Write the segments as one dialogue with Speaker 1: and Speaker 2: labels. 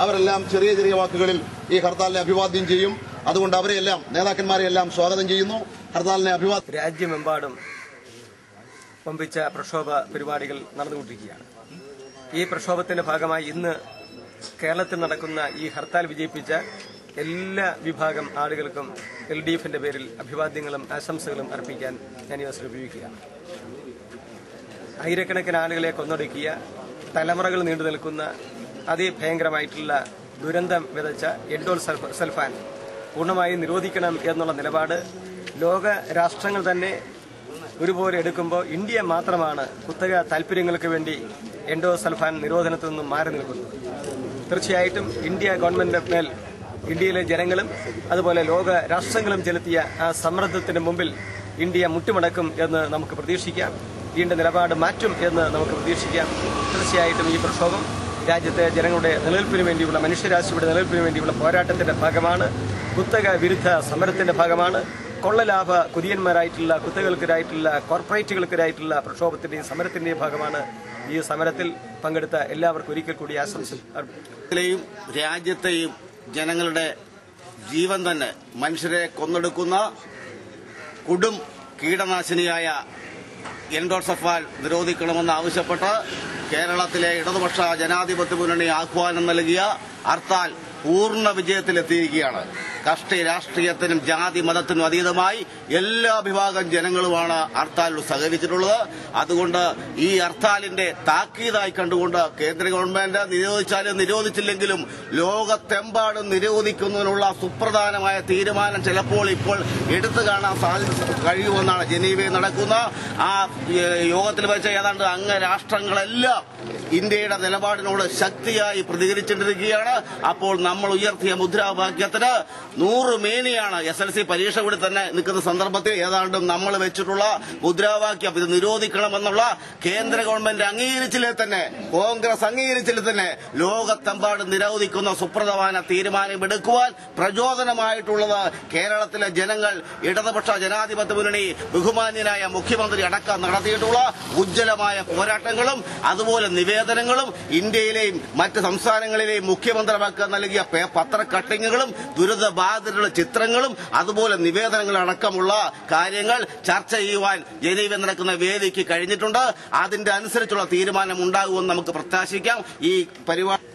Speaker 1: അവരെല്ലാം ചെറിയ ചെറിയ വാക്കുകളിൽ ഈ ഹർത്താലിനെ അഭിവാദ്യം ചെയ്യും. അതുകൊണ്ട് അവരെയെല്ലാം നേതാക്കന്മാരെയെല്ലാം സ്വാഗതം ചെയ്യുന്നു. ഹർത്താലിനെ അഭിവാദ്യം.
Speaker 2: രാജ്യമെമ്പാടും പമ്പിച്ച പ്രക്ഷോഭ പരിപാടികൾ നടന്നുകൊണ്ടിരിക്കുകയാണ്. ഈ പ്രക്ഷോഭത്തിന്റെ ഭാഗമായി ഇന്ന് കേരളത്തിൽ നടക്കുന്ന ഈ ഹർത്താൽ വിജയിപ്പിച്ച എല്ലാ വിഭാഗം ആളുകൾക്കും LDFന്റെ പേരിൽ അഭിവാദ്യങ്ങളും ആശംസകളും അർപ്പിക്കാൻ ഞാൻ ഈ അവസരം ഉപയോഗിക്കുകയാണ്. ആയിരക്കണക്കിന് ആളുകളെ കൊന്നൊടുക്കിയ, തലമുറകൾ നീണ്ടു നിൽക്കുന്ന അതിഭയങ്കരമായിട്ടുള്ള ദുരന്തം വിതച്ച എൻഡോസൾഫാൻ പൂർണ്ണമായി നിരോധിക്കണം എന്നുള്ള നിലപാട് ലോക രാഷ്ട്രങ്ങൾ തന്നെ ഒരുപോലെ എടുക്കുമ്പോൾ ഇന്ത്യ മാത്രമാണ് കുത്തക താൽപര്യങ്ങൾക്ക് വേണ്ടി എൻഡോസൾഫാൻ നിരോധനത്തിൽ നിന്നും മാറി നിൽക്കുന്നത്. തീർച്ചയായിട്ടും ഇന്ത്യ ഗവൺമെന്റിന്റെ മേൽ ഇന്ത്യയിലെ ജനങ്ങളും അതുപോലെ ലോക രാഷ്ട്രങ്ങളും ചെലുത്തിയ ആ സമ്മർദ്ദത്തിന് മുമ്പിൽ ഇന്ത്യ മുട്ടുമടക്കും എന്ന് നമുക്ക് പ്രതീക്ഷിക്കാം. ഇന്ത്യയുടെ നിലപാട് മാറ്റും എന്ന് നമുക്ക് പ്രതീക്ഷിക്കാം. തീർച്ചയായിട്ടും ഈ പ്രക്ഷോഭം രാജ്യത്തെ ജനങ്ങളുടെ നിലനിൽപ്പിന് വേണ്ടിയുള്ള, മനുഷ്യരാശിയുടെ നിലനിൽപ്പിന് വേണ്ടിയുള്ള പോരാട്ടത്തിന്റെ ഭാഗമാണ്. കുത്തക വിരുദ്ധ സമരത്തിന്റെ ഭാഗമാണ്. കൊള്ളലാഭ കുതിയന്മാരായിട്ടുള്ള, കുത്തകൾക്കെതിരായിട്ടുള്ള, കോർപ്പറേറ്റുകൾക്കെതിരായിട്ടുള്ള പ്രക്ഷോഭത്തിന്റെയും സമരത്തിന്റെയും ഭാഗമാണ്. ഈ സമരത്തിൽ പങ്കെടുത്ത എല്ലാവർക്കും ഒരിക്കൽ കൂടി ആശംസയും.
Speaker 1: രാജ്യത്തെയും ജനങ്ങളുടെ ജീവൻ തന്നെ മനുഷ്യരെ കൊന്നെടുക്കുന്ന കൊടും കീടനാശിനിയായ എൻഡോസൾഫാൻ നിരോധിക്കണമെന്ന് ആവശ്യപ്പെട്ട് കേരളത്തിലെ ഇടതുപക്ഷ ജനാധിപത്യ മുന്നണി ആഹ്വാനം നൽകിയ ഹർത്താൽ പൂർണ്ണ വിജയത്തിലെത്തിയിരിക്കുകയാണ്. കക്ഷി രാഷ്ട്രീയത്തിനും ജാതി മതത്തിനും അതീതമായി എല്ലാ വിഭാഗം ജനങ്ങളുമാണ് ഹർത്താലിൽ സഹകരിച്ചിട്ടുള്ളത്. അതുകൊണ്ട് ഈ ഹർത്താലിന്റെ താക്കീതായി കണ്ടുകൊണ്ട് കേന്ദ്ര ഗവൺമെന്റ് നിരോധിച്ചാലും നിരോധിച്ചില്ലെങ്കിലും ലോകത്തെമ്പാടും നിരോധിക്കുന്നതിനുള്ള സുപ്രധാനമായ തീരുമാനം ചിലപ്പോൾ ഇപ്പോൾ എടുത്തു കാണാൻ കഴിയുമെന്നാണ് ജനീവയിൽ നടക്കുന്ന ആ യോഗത്തിൽ വെച്ച ഏതാണ്ട് അംഗരാഷ്ട്രങ്ങളെല്ലാം ഇന്ത്യയുടെ നിലപാടിനോട് ശക്തിയായി പ്രതികരിച്ചിട്ടിരിക്കുകയാണ്. അപ്പോൾ നമ്മൾ ഉയർത്തിയ മുദ്രാവാക്യത്തിന് 100 മേനിയാണ്. SLC പരീക്ഷ കൂടി തന്നെ നിൽക്കുന്ന സന്ദർഭത്തിൽ ഏതാണ്ടും നമ്മൾ വെച്ചിട്ടുള്ള മുദ്രാവാക്യം ഇത് നിരോധിക്കണമെന്നുള്ള കേന്ദ്ര ഗവൺമെന്റ് അംഗീകരിച്ചില്ലേ തന്നെ, കോൺഗ്രസ് അംഗീകരിച്ചില്ലേ തന്നെ ലോകത്തെമ്പാടും നിരോധിക്കുന്ന സുപ്രധാന തീരുമാനമെടുക്കുവാൻ പ്രചോദനമായിട്ടുള്ളത് കേരളത്തിലെ ജനങ്ങൾ, ഇടതുപക്ഷ ജനാധിപത്യ മുന്നണി ബഹുമാന്യനായ മുഖ്യമന്ത്രി അടക്കം നടത്തിയിട്ടുള്ള ഉജ്ജ്വലമായ പോരാട്ടങ്ങളും അതുപോലെ നിവേദനങ്ങളും ഇന്ത്യയിലെയും മറ്റ് സംസ്ഥാനങ്ങളിലെയും മുഖ്യമന്ത്രിമാർക്ക് നൽകിയ പത്ര കട്ടിങ്ങുകളും ദുരിതബാധിതരുടെ ചിത്രങ്ങളും അതുപോലെ നിവേദനങ്ങളടക്കമുള്ള കാര്യങ്ങൾ ചർച്ച ചെയ്യുവാൻ ജനീവയിൽ നടക്കുന്ന വേദിക്ക് കഴിഞ്ഞിട്ടുണ്ട്. അതിന്റെ അനുസരിച്ചുള്ള തീരുമാനം ഉണ്ടാകുമെന്ന് നമുക്ക് പ്രത്യാശിക്കാം. ഈ പരിപാടി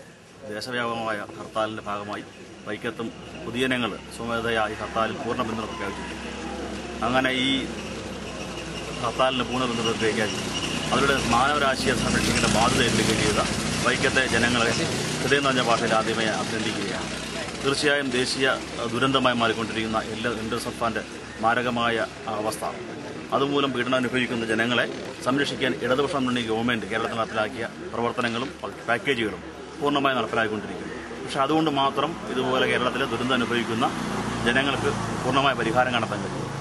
Speaker 3: ദേശവ്യാപകമായ ഹർത്താലിന്റെ ഭാഗമായി വൈക്കത്തും പൊതുജനങ്ങൾ സ്വമേധയായി ഹർത്താലിൽ പൂർണ്ണ പിന്തുണ പ്രഖ്യാപിച്ചിട്ടുണ്ട്. അങ്ങനെ ഈ ഹർത്താലിന് പൂർണ്ണ പിന്തുണ പ്രഖ്യാപിക്കാൻ അവരുടെ മാനവരാശിയെ സംരക്ഷിക്കേണ്ട ബാധ്യത ഏറ്റെടുക്കുകയും ചെയ്ത വൈക്കത്തെ ജനങ്ങളെ ഹൃദയം നിറഞ്ഞ ഭാഷയിൽ ആദ്യമായി അഭിനന്ദിക്കുകയാണ്. തീർച്ചയായും ദേശീയ ദുരന്തമായി മാറിക്കൊണ്ടിരിക്കുന്ന എൻഡോസൾഫാന്റെ മാരകമായ അവസ്ഥ, അതുമൂലം പീഡനം അനുഭവിക്കുന്ന ജനങ്ങളെ സംരക്ഷിക്കാൻ ഇടതുപക്ഷ മുന്നണി ഗവൺമെന്റ് കേരളത്തിൽ നടപ്പിലാക്കിയ പ്രവർത്തനങ്ങളും പാക്കേജുകളും പൂർണ്ണമായി നടപ്പിലാക്കിക്കൊണ്ടിരിക്കുന്നു. പക്ഷെ അതുകൊണ്ട് മാത്രം ഇതുപോലെ കേരളത്തിലെ ദുരന്തം അനുഭവിക്കുന്ന ജനങ്ങൾക്ക് പൂർണ്ണമായ പരിഹാരം കണ്ടെത്താൻ കഴിയും.